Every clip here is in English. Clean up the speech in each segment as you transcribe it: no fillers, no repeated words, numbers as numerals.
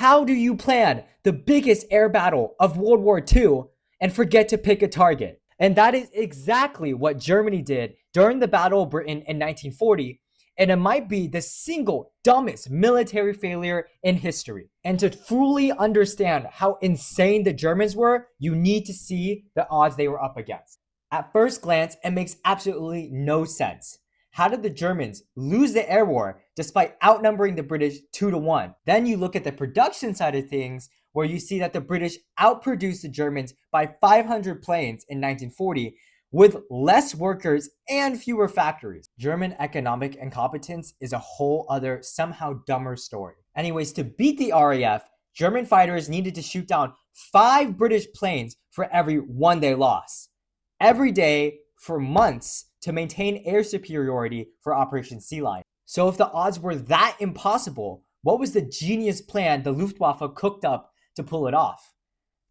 How do you plan the biggest air battle of World War II and forget to pick a target? And that is exactly what Germany did during the Battle of Britain in 1940. And it might be the single dumbest military failure in history. And to fully understand how insane the Germans were, you need to see the odds they were up against. At first glance, it makes absolutely no sense. How did the Germans lose the air war despite outnumbering the British 2-1? Then you look at the production side of things, where you see that the British outproduced the Germans by 500 planes in 1940 with less workers and fewer factories. German economic incompetence is a whole other, somehow dumber story. Anyways, to beat the RAF, German fighters needed to shoot down 5 British planes for every one they lost, every day for months, to maintain air superiority for Operation Sea Lion. So if the odds were that impossible, what was the genius plan the Luftwaffe cooked up to pull it off?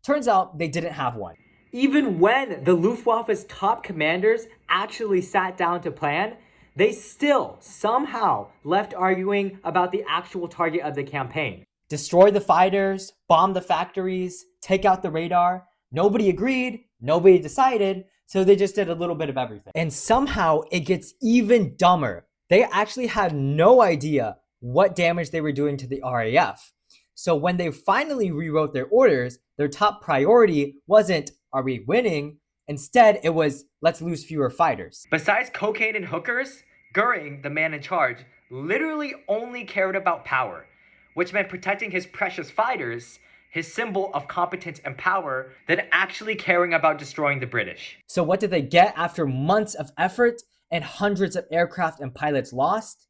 Turns out they didn't have one. Even when the Luftwaffe's top commanders actually sat down to plan, they still somehow left arguing about the actual target of the campaign. Destroy the fighters, bomb the factories, take out the radar. Nobody agreed, nobody decided, so they just did a little bit of everything. And somehow it gets even dumber. They actually had no idea what damage they were doing to the RAF. So when they finally rewrote their orders, their top priority wasn't, are we winning? Instead, it was, let's lose fewer fighters. Besides cocaine and hookers, Goering, the man in charge, literally only cared about power, which meant protecting his precious fighters, his symbol of competence and power, than actually caring about destroying the British. So what did they get after months of effort and hundreds of aircraft and pilots lost?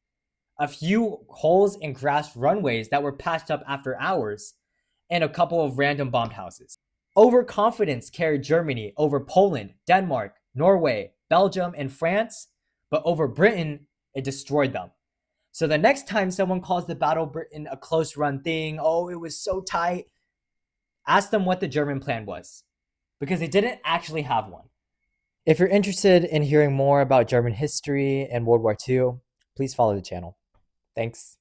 A few holes in grass runways that were patched up after hours, and a couple of random bomb houses. Overconfidence carried Germany over Poland, Denmark, Norway, Belgium, and France, but over Britain, it destroyed them. So the next time someone calls the Battle of Britain a close run thing, oh, it was so tight, ask them what the German plan was, because they didn't actually have one. If you're interested in hearing more about German history and World War II, please follow the channel. Thanks.